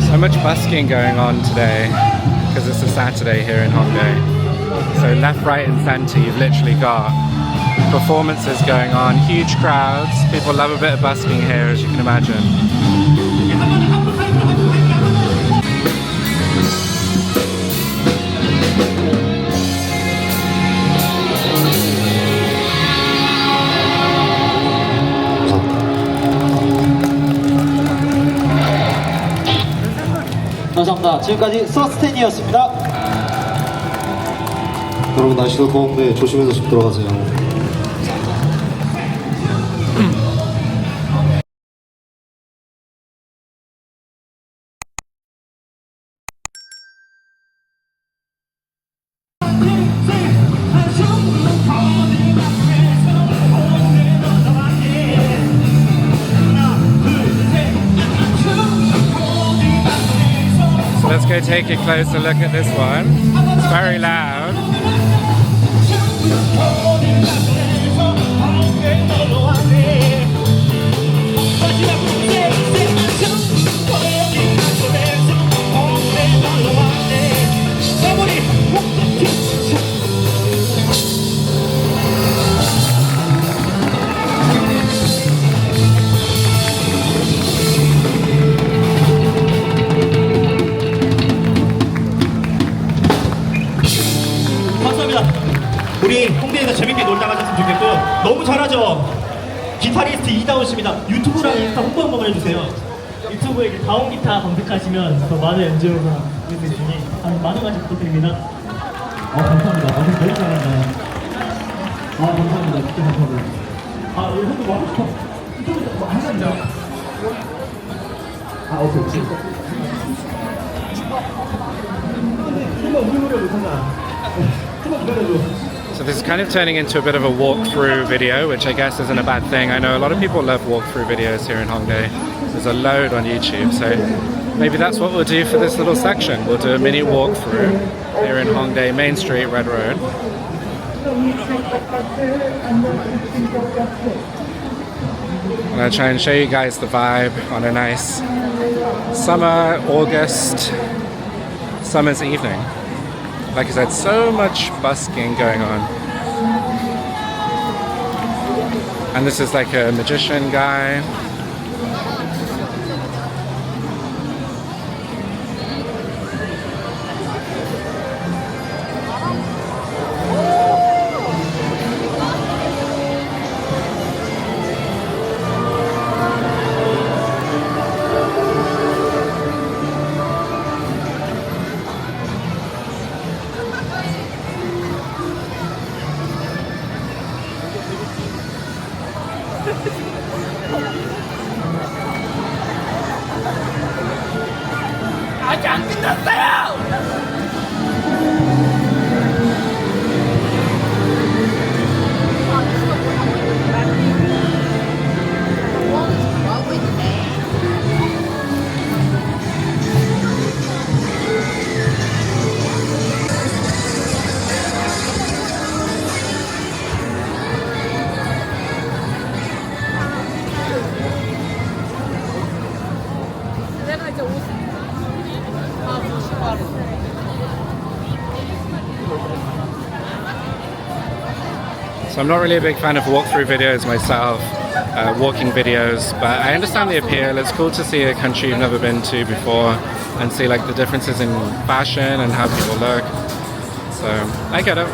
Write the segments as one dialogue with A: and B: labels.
A: So much busking going on today because it's a Saturday here in Hongdae. So left, right and centre you've literally got performances going on, huge crowds. People love a bit of busking here, as you can imagine.
B: 감사합니다. 지금까지 서스텐이었습니다.
C: 여러분 날씨도 더운데 조심해서 집 들어가세요.
A: Let's go take a closer look at this one. It's very loud.
D: 우리 홍대에서 재밌게 놀다 가셨으면 좋겠고 너무 잘하죠? 기타리스트 이다운 씨입니다. 유튜브랑 인스타 홍보 한 번만 해주세요.
E: 유튜브에 다운 기타 검색하시면 더 많은 연주가 보실 수 있으니 많은 관심 부탁드립니다.
B: 감사합니다. 너무 너무 잘한다. 감사합니다. 진짜 감사합니다.
E: 우리 형도 뭐 하고 싶어? 유튜브 뭐 하셨죠?
B: 오케이.
E: 정말 우리 노래 못하잖아. 정말 기다려줘.
A: So this is kind of turning into a bit of a walkthrough video, which I guess isn't a bad thing. I know a lot of people love walkthrough videos here in Hongdae. There's a load on YouTube, so maybe that's what we'll do for this little section. We'll do a mini walkthrough here in Hongdae, Main Street, Red Road. I'm going to try and show you guys the vibe on a nice summer, August, summer's evening. Like I said, so much busking going on. And this is like a magician guy.
E: 아직 안 끝났어요!
A: So I'm not really a big fan of walkthrough videos myself, walking videos, but I understand the appeal. It's cool to see a country you've never been to before and see like the differences in fashion and how people look. So I get it.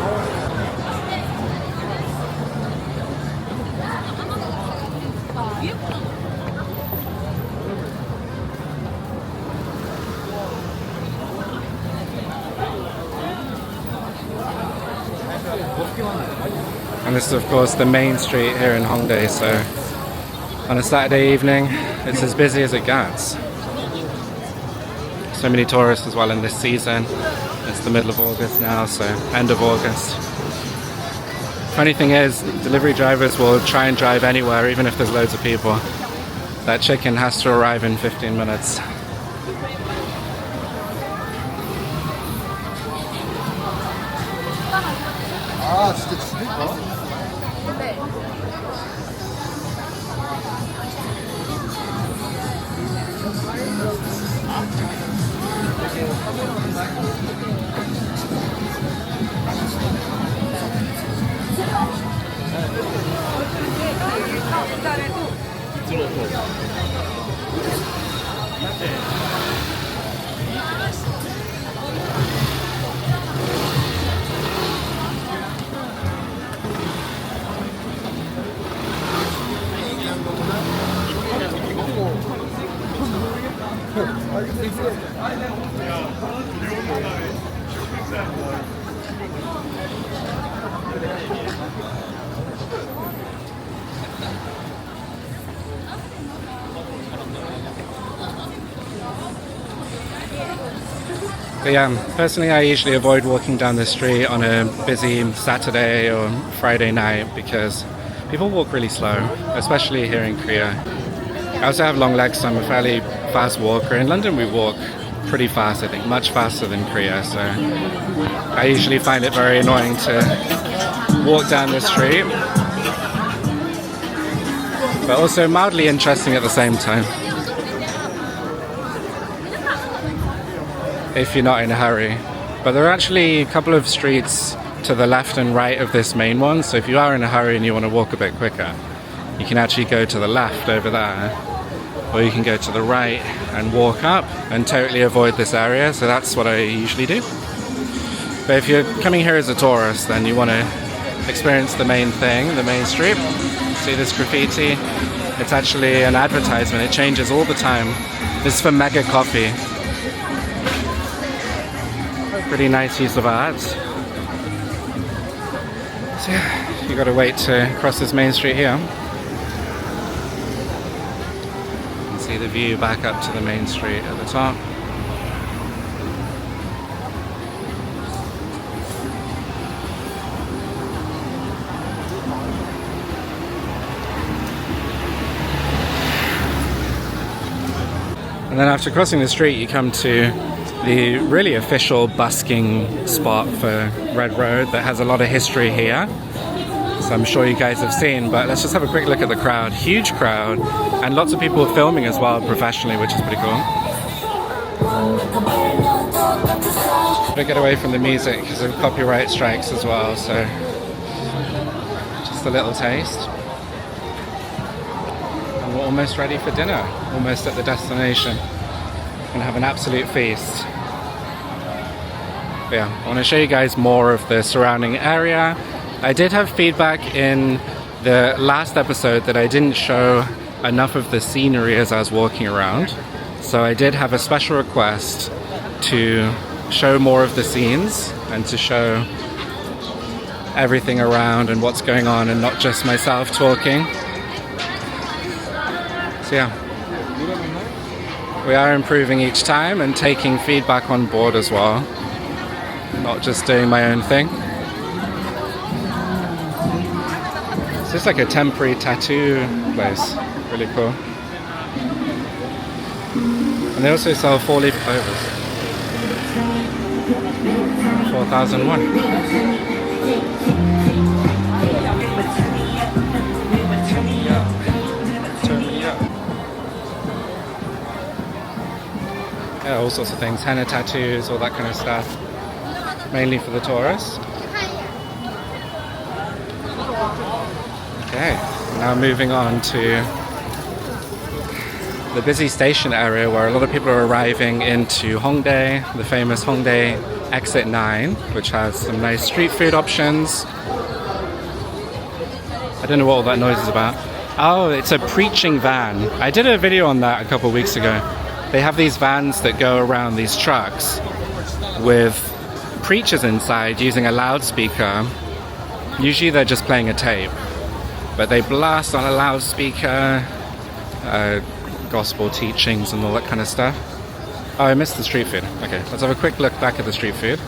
A: And this is of course the main street here in Hongdae, so on a Saturday evening it's as busy as it gets. So many tourists as well in this season. It's the middle of August now, so end of August. Funny thing is, delivery drivers will try and drive anywhere even if there's loads of people. That chicken has to arrive in 15 minutes.
C: 진짜 죽을까?
A: But yeah, personally I usually avoid walking down the street on a busy Saturday or Friday night because people walk really slow, especially here in Korea. I also have long legs, so I'm a fairly fast walker. In London we walk pretty fast, I think, much faster than Korea, so I usually find it very annoying to walk down the street, but also mildly interesting at the same time. If you're not in a hurry. But there are actually a couple of streets to the left and right of this main one, so if you are in a hurry and you want to walk a bit quicker, you can actually go to the left over there, or you can go to the right and walk up and totally avoid this area, so that's what I usually do. But if you're coming here as a tourist, then you want to experience the main thing, the main street. See this graffiti? It's actually an advertisement, it changes all the time. This is for Mega Coffee. Pretty nice use of art. So yeah, you gotta wait to cross this main street here. You can see the view back up to the main street at the top. And then after crossing the street you come to the really official busking spot for Red Road that has a lot of history here, so I'm sure you guys have seen, but let's just have a quick look at the crowd. Huge crowd, and lots of people filming as well professionally, which is pretty cool. Gotta get away from the music because of copyright strikes as well, so just a little taste. And we're almost ready for dinner, almost at the destination. Gonna have an absolute feast. But yeah, I want to show you guys more of the surrounding area. I did have feedback in the last episode that I didn't show enough of the scenery as I was walking around. So I did have a special request to show more of the scenes and to show everything around and what's going on and not just myself talking. So yeah, we are improving each time and taking feedback on board as well. Not just doing my own thing. It's just like a temporary tattoo place. Really cool. And they also sell 4-leaf clovers. 4,001. Yeah, all sorts of things. Henna tattoos, all that kind of stuff. Mainly for the tourists. Okay, now moving on to the busy station area where a lot of people are arriving into Hongdae, the famous Hongdae Exit 9, which has some nice street food options. I don't know what all that noise is about. Oh, it's a preaching van. I did a video on that a couple of weeks ago. They have these vans that go around, these trucks, with preachers inside using a loudspeaker. Usually they're just playing a tape, but they blast on a loudspeaker gospel teachings and all that kind of stuff. Oh, I missed the street food. Okay, let's have a quick look back at the street food.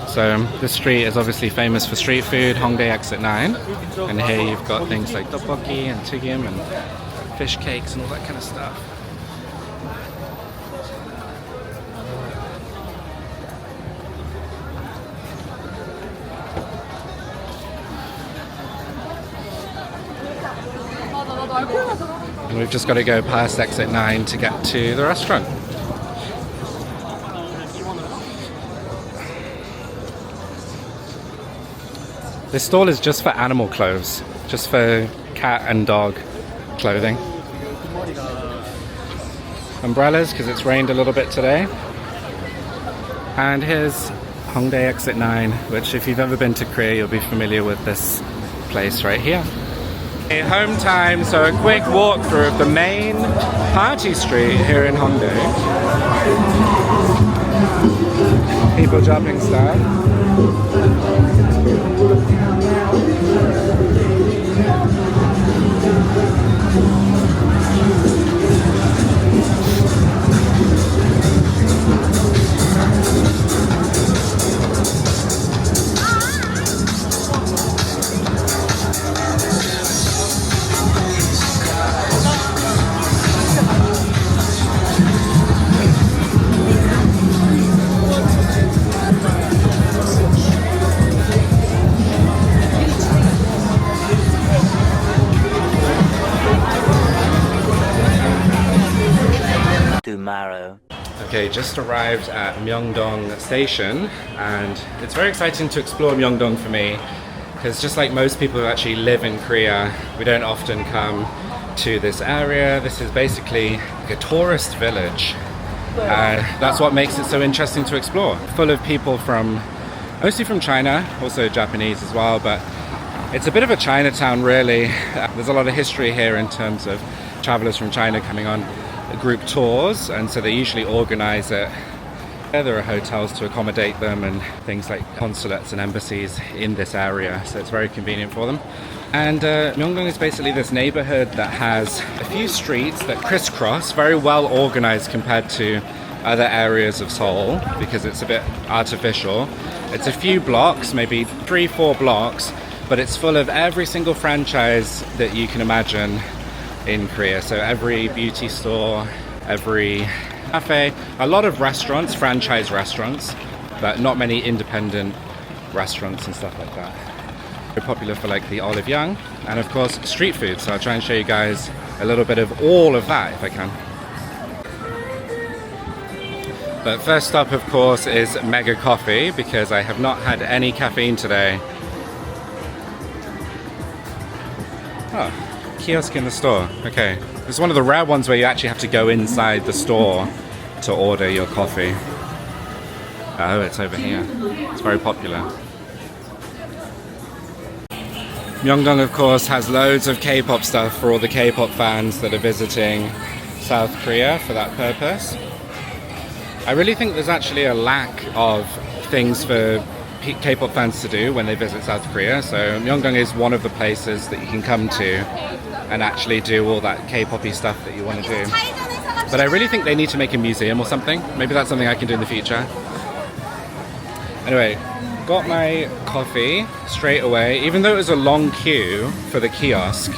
A: So this street is obviously famous for street food, Hongdae Exit 9, and here you've got things like tteokbokki and tteokbokki and fish cakes and all that kind of stuff. And we've just got to go past Exit 9 to get to the restaurant. This stall is just for animal clothes, just for cat and dog clothing. umbrellas because it's rained a little bit today. And here's Hongdae Exit 9, which if you've ever been to Korea, you'll be familiar with this place right here. Okay, home time, so a quick walkthrough of the main party street here in Hongdae. People dropping stuff.
F: Tomorrow.
A: Okay, just arrived at Myeongdong station, and it's very exciting to explore Myeongdong for me because just like most people who actually live in Korea, we don't often come to this area. This is basically like a tourist village. That's what makes it so interesting to explore. Full of people mostly from China, also Japanese as well, but it's a bit of a Chinatown really. There's a lot of history here in terms of travelers from China coming on group tours, and so they usually organize it. There are hotels to accommodate them and things like consulates and embassies in this area, so it's very convenient for them. And Myeongdong is basically this neighborhood that has a few streets that crisscross, very well organized compared to other areas of Seoul because it's a bit artificial. It's a few blocks, maybe 3-4 blocks, but it's full of every single franchise that you can imagine in Korea. So every beauty store, every cafe, a lot of restaurants, franchise restaurants, but not many independent restaurants and stuff like that. Very popular for like the olive young, and of course street food. So I'll try and show you guys a little bit of all of that if I can. But first stop of course is Mega Coffee because I have not had any caffeine today. Oh. Kiosk in the store. Okay. It's one of the rare ones where you actually have to go inside the store to order your coffee. Oh, it's over here. It's very popular. Myeongdong, of course, has loads of K-pop stuff for all the K-pop fans that are visiting South Korea for that purpose. I really think there's actually a lack of things for K-pop fans to do when they visit South Korea. So Myeongdong is one of the places that you can come to and actually do all that K-pop-y stuff that you want to do. But I really think they need to make a museum or something. Maybe that's something I can do in the future. Anyway, got my coffee straight away. Even though it was a long queue for the kiosk,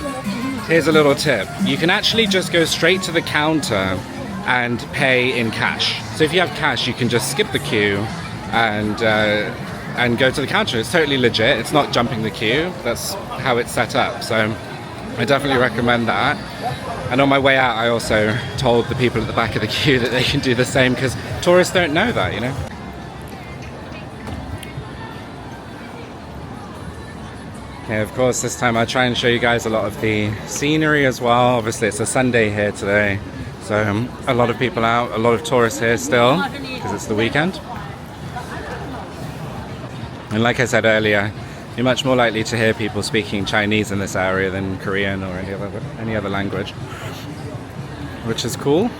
A: here's a little tip. You can actually just go straight to the counter and pay in cash. So if you have cash, you can just skip the queue and go to the counter. It's totally legit. It's not jumping the queue. That's how it's set up. So I definitely recommend that. And on my way out, I also told the people at the back of the queue that they can do the same because tourists don't know that, you know. Okay, of course, this time I'll try and show you guys a lot of the scenery as well. Obviously, it's a Sunday here today. So a lot of people out, a lot of tourists here still because it's the weekend. And like I said earlier, you're much more likely to hear people speaking Chinese in this area than Korean or any other language, which is cool.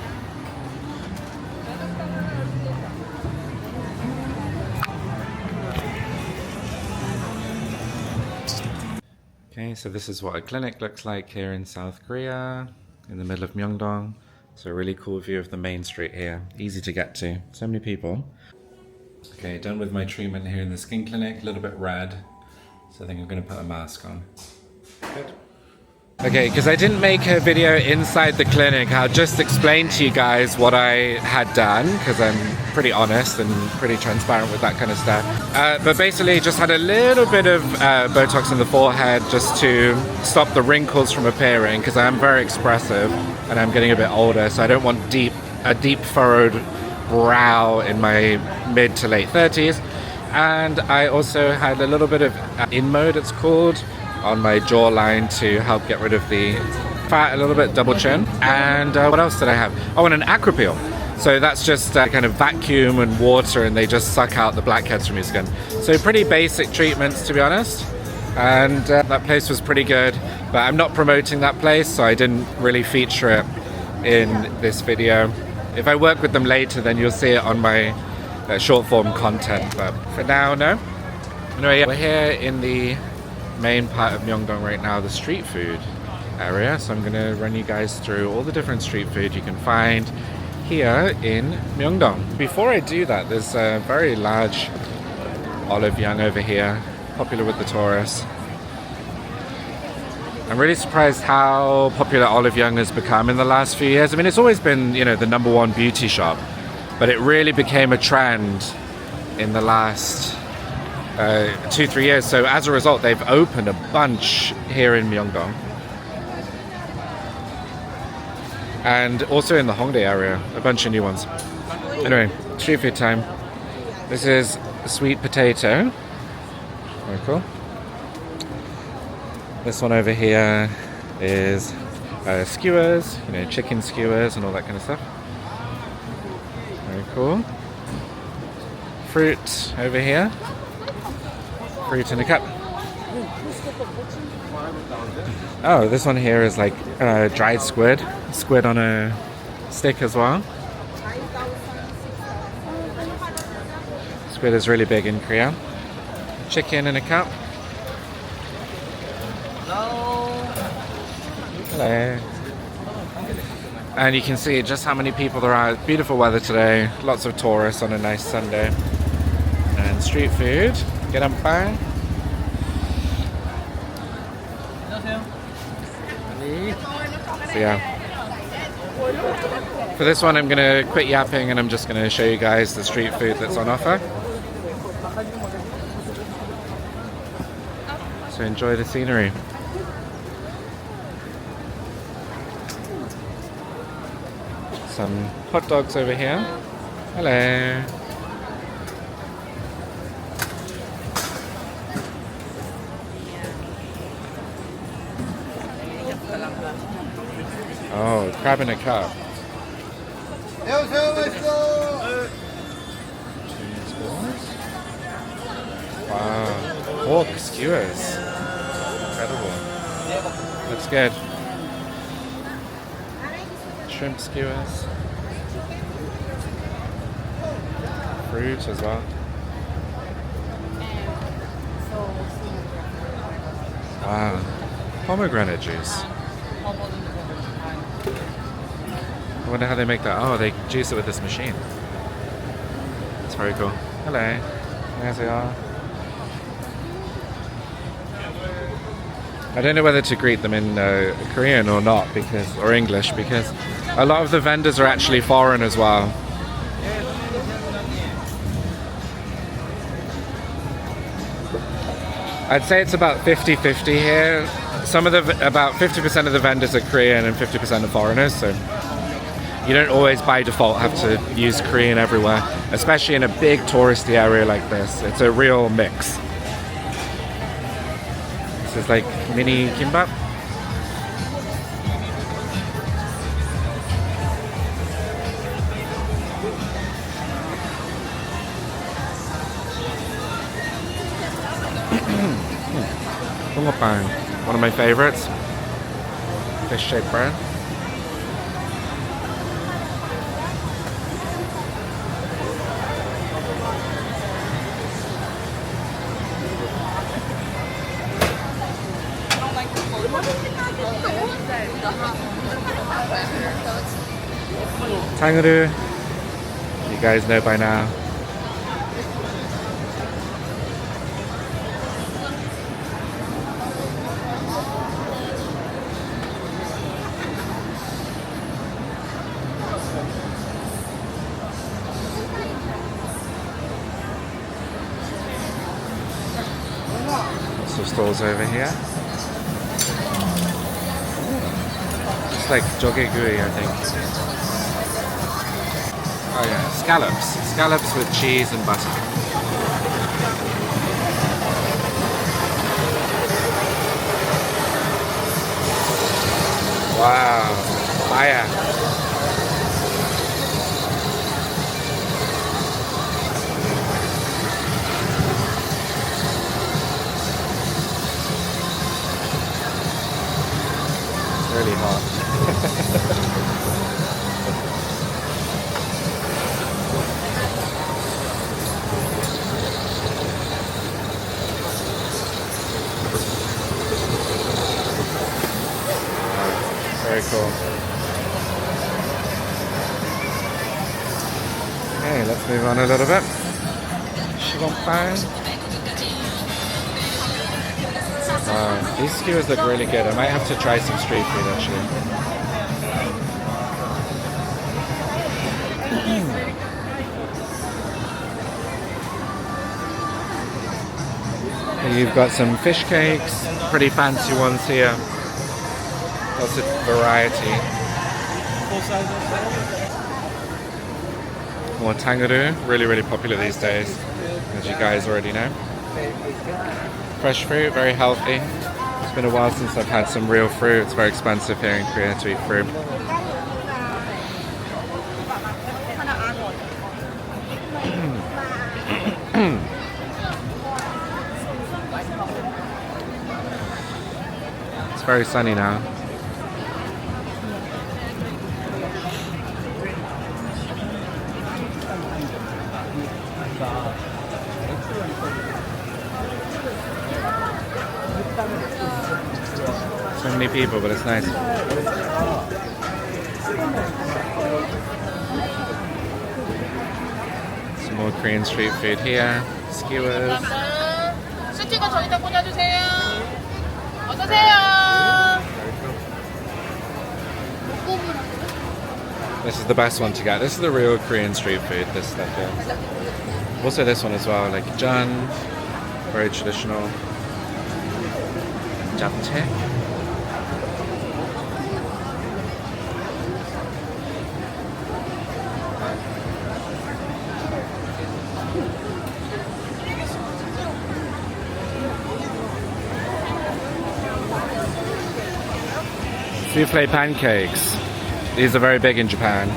A: Okay, so this is what a clinic looks like here in South Korea, in the middle of Myeongdong. So a really cool view of the main street here, easy to get to, so many people. Okay, done with my treatment here in the skin clinic, a little bit red. So I think I'm going to put a mask on. Good. Okay, because I didn't make a video inside the clinic, I'll just explain to you guys what I had done, because I'm pretty honest and pretty transparent with that kind of stuff. But basically just had a little bit of Botox in the forehead just to stop the wrinkles from appearing, because I am very expressive and I'm getting a bit older, so I don't want a deep furrowed brow in my mid to late 30s. And I also had a little bit of InMode, it's called, on my jawline to help get rid of the fat, a little bit double chin. And what else did I have? Oh, and an acropeel. So that's just kind of vacuum and water, and they just suck out the blackheads from your skin. So pretty basic treatments, to be honest. And that place was pretty good, but I'm not promoting that place, so I didn't really feature it in this video. If I work with them later, then you'll see it on my short form content, but for now, no. Anyway, we're here in the main part of Myeongdong right now, the street food area. So I'm going to run you guys through all the different street food you can find here in Myeongdong. Before I do that, there's a very large olive young over here, popular with the tourists. I'm really surprised how popular olive young has become in the last few years. I mean, it's always been, you know, the #1 beauty shop, but it really became a trend in the last 2-3 years. So as a result, they've opened a bunch here in Myeongdong. And also in the Hongdae area, a bunch of new ones. Anyway, street food time. This is sweet potato. Very cool. This one over here is skewers, you know, chicken skewers and all that kind of stuff. Very cool. Fruit over here. Fruit in a cup. Oh, this one here is like dried squid. Squid on a stick as well. Squid is really big in Korea. Chicken in a cup. Hello. And you can see just how many people there are. Beautiful weather today. Lots of tourists on a nice Sunday. And street food. Get up by. So yeah. For this one, I'm gonna quit yapping and I'm just gonna show you guys the street food that's on offer. So enjoy the scenery. Some hot dogs over here. Hello. Oh, crab in a cup. Wow. Pork skewers. Incredible. Looks good. Shrimp skewers. Fruit as well. Wow. Pomegranate juice. I wonder how they make that. Oh, they juice it with this machine. It's very cool. Hello. 안녕하세요. I don't know whether to greet them in Korean or not, or English, because a lot of the vendors are actually foreign as well. I'd say it's about 50-50 here. About 50% of the vendors are Korean and 50% are foreigners, so you don't always by default have to use Korean everywhere, especially in a big touristy area like this. It's a real mix. This is like mini kimbap. Bungeopang, one of my favorites. Fish-shaped bread. Tanguru, you guys know by now. Lots of stalls over here. It's like jogegui, I think. Oh yeah, scallops. Scallops with cheese and butter. Wow. Fire. Really hot. Very cool. Okay, let's move on a little bit. These skewers look really good. I might have to try some street food actually. You've got some fish cakes, pretty fancy ones here. Lots of variety. More tanguru, really popular these days, as you guys already know. Fresh fruit, very healthy. It's been a while since I've had some real fruit. It's very expensive here in Korea to eat fruit. It's very sunny now. So many people, but it's nice. Some more Korean street food here. Skewers.
F: 스티커 저기다 꽂아주세요. 어서 오세요.
A: This is the best one to get. This is the real Korean street food, this stuff here. Also this one as well, like jan, very traditional. Japchae. Souffle pancakes. These are very big in Japan.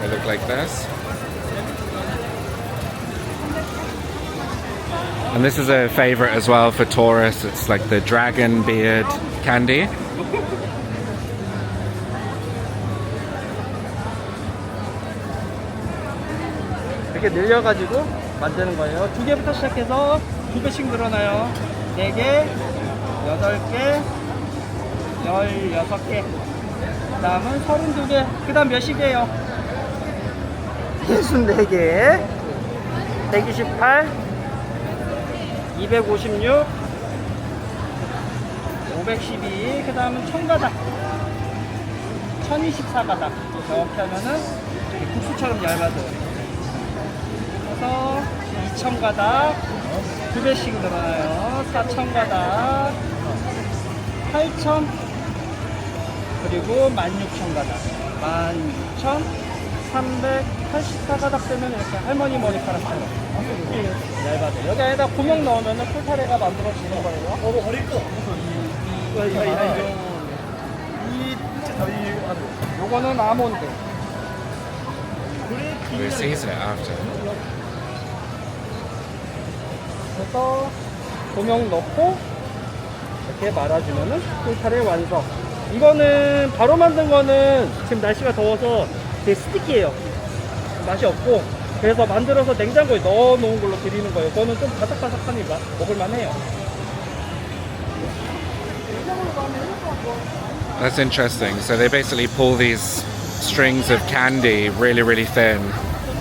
A: They look like this. And this is a favorite as well for tourists. It's like the dragon beard candy.
G: 이렇게 늘려가지고 만드는 거예요. 2개부터 시작해서 2배씩 늘어나요. 4개, 8개, 16개. 그 다음은 32개. 그 다음 몇이게요? 64개, 128, 256, 512. 그 다음은 1000가닥, 1024가닥. 정확히 하면은 국수처럼 얇아져요. 그래서 2000가닥, 2배씩 늘어나요. 4000가닥, 8000, 그리고 16000가닥, 16384가닥 되면 이렇게 할머니 머리카락처럼 얇아져요. 여기에다 구멍 넣으면 풀타래가 만들어지는 거예요. 요거는 아몬드.
A: We season it after.
G: 그래서 고명 넣고 이렇게 말아주면은 꿀타래 완성. 이거는 바로 만든 거는 지금 날씨가 더워서 되게 스티키해요. 맛이 없고, 그래서 만들어서 냉장고에 넣어 놓은 걸로 드리는 거예요. 그거는 좀 바삭바삭하니 먹을만 해요.
A: That's interesting. So they basically pull these strings of candy really thin.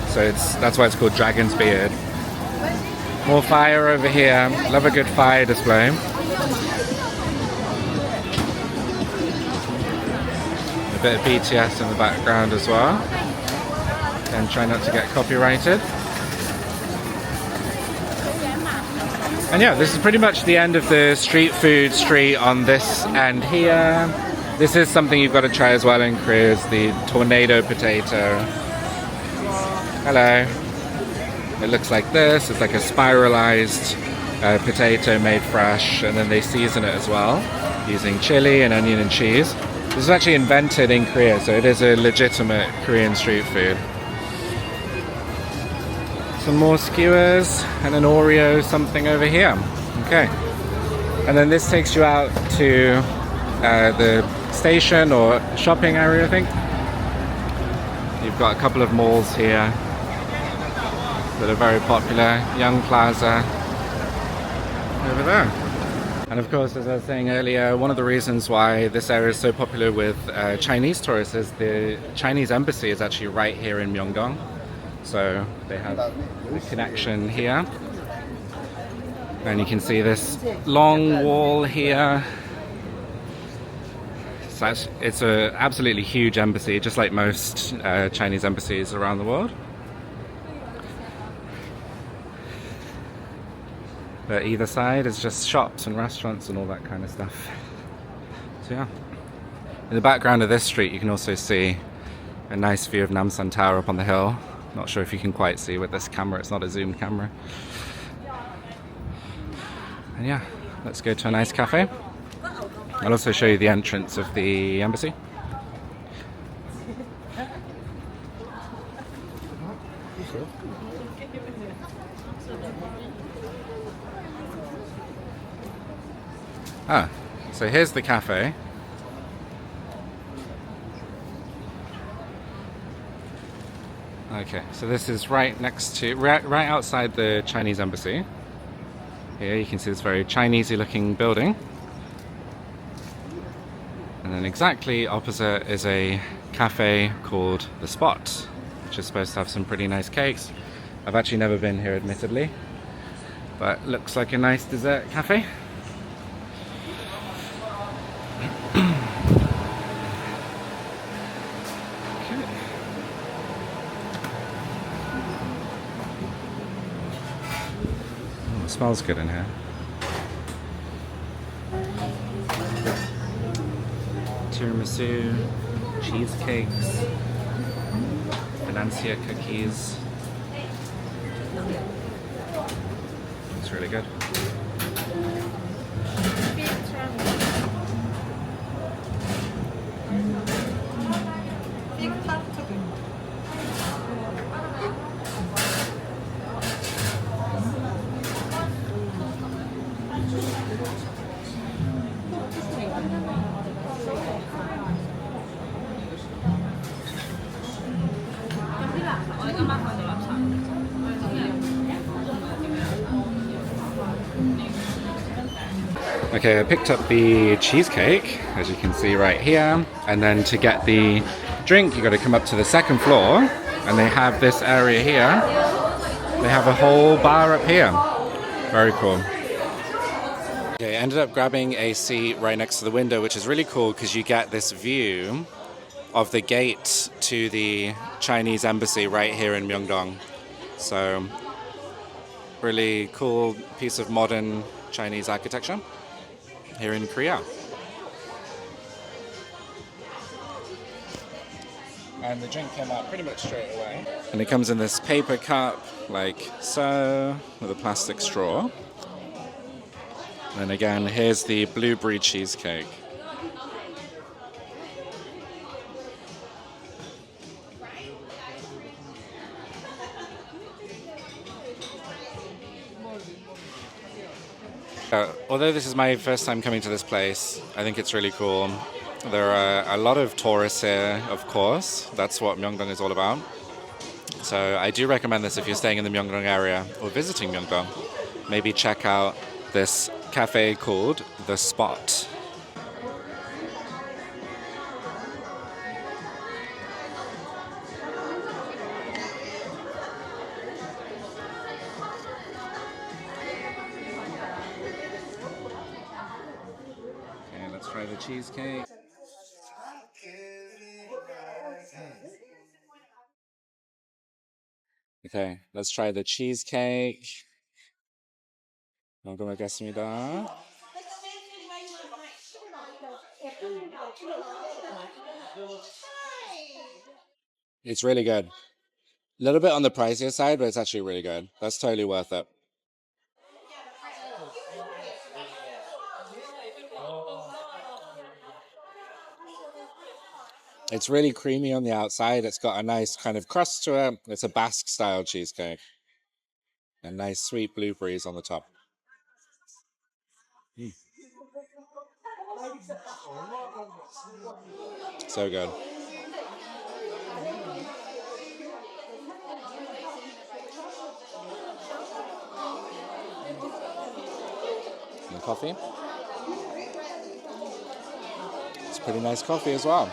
A: So that's why it's called Dragon's Beard. More fire over here. Love a good fire display. A bit of BTS in the background as well. And try not to get copyrighted. And yeah, this is pretty much the end of the street food street on this end here. This is something you've got to try as well in Korea, is the tornado potato. Hello. It looks like this. It's like a spiralized potato made fresh, and then they season it as well using chili and onion and cheese. This was actually invented in Korea, so it is a legitimate Korean street food. Some more skewers and an Oreo something over here. Okay. And then this takes you out to the station or shopping area, I think. You've got a couple of malls here that are very popular. Young Plaza over there. And of course, as I was saying earlier, one of the reasons why this area is so popular with Chinese tourists is the Chinese embassy is actually right here in Myeongdong. So they have a connection here. And you can see this long wall here. It's an absolutely huge embassy, just like most Chinese embassies around the world. But either side is just shops and restaurants and all that kind of stuff. So yeah. In the background of this street you can also see a nice view of Namsan Tower up on the hill. Not sure if you can quite see with this camera, it's not a zoom camera. And yeah, let's go to a nice cafe. I'll also show you the entrance of the embassy. So here's the cafe. Okay, so this is right next to, right outside the Chinese embassy. Here you can see this very Chinese-y looking building. And then exactly opposite is a cafe called The Spot, which is supposed to have some pretty nice cakes. I've actually never been here, admittedly, but looks like a nice dessert cafe. Smells good in here. Tiramisu, cheesecakes, financia cookies. It's really good. Okay, I picked up the cheesecake, as you can see right here, and then to get the drink you got to come up to the second floor, and they have this area here. They have a whole bar up here. Very cool. Okay, I ended up grabbing a seat right next to the window, which is really cool because you get this view of the gate to the Chinese embassy right here in Myeongdong. So, really cool piece of modern Chinese architecture here in Korea. And the drink came out pretty much straight away. And it comes in this paper cup, like so, with a plastic straw. And again, here's the blueberry cheesecake. Although this is my first time coming to this place, I think it's really cool. There are a lot of tourists here, of course. That's what Myeongdong is all about. So I do recommend this if you're staying in the Myeongdong area or visiting Myeongdong. Maybe check out this cafe called The Spot. Try the cheesecake. Okay, let's try the cheesecake. 먹어보겠습니다. It's really good. A little bit on the pricier side, but it's actually really good. That's totally worth it. It's really creamy on the outside. It's got a nice kind of crust to it. It's a Basque style cheesecake. And nice sweet blueberries on the top. So good. And coffee. It's pretty nice coffee as well.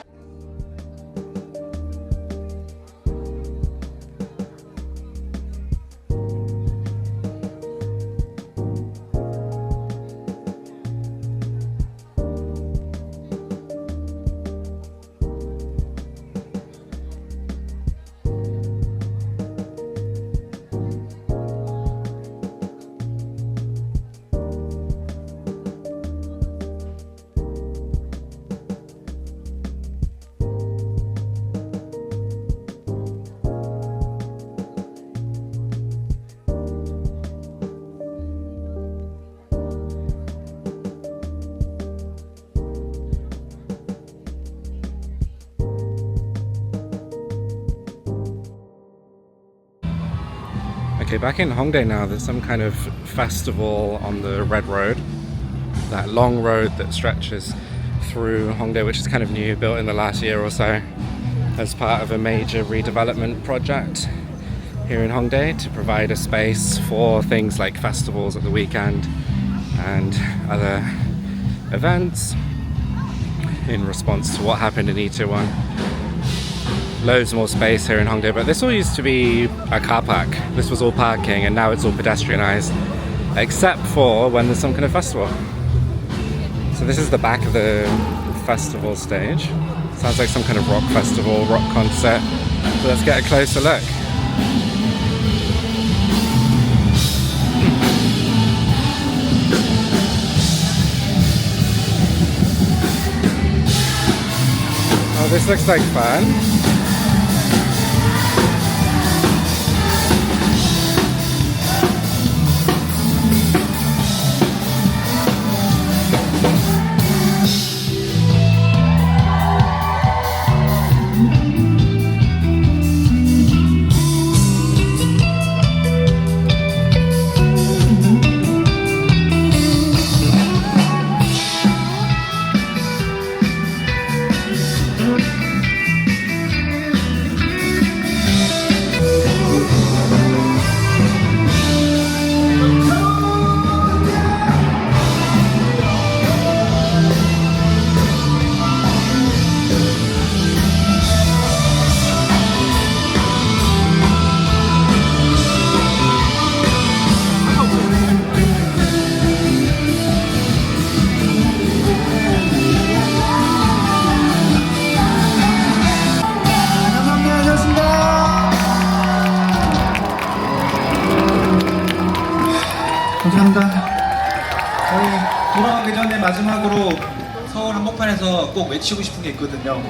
A: Okay, back in Hongdae now, there's some kind of festival on the Red Road. That long road that stretches through Hongdae, which is kind of new, built in the last year or so as part of a major redevelopment project here in Hongdae to provide a space for things like festivals at the weekend and other events in response to what happened in Itaewon. Loads more space here in Hongdae, but this all used to be a car park. This was all parking and now it's all pedestrianized, except for when there's some kind of festival. So this is the back of the festival stage. Sounds like some kind of rock festival, rock concert. So let's get a closer look. Oh, this looks like fun.
H: 감사합니다. 저희 돌아가기 전에 마지막으로 서울 한복판에서 꼭 외치고 싶은 게 있거든요.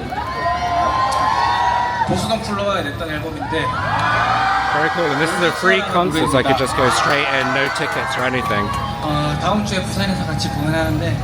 H: 보수동 플로어에 냈던 앨범인데
A: Very cool. And this is a free concert, so I could just go straight in, no tickets or anything.
H: 다음 주에 부산에서 같이 공연하는데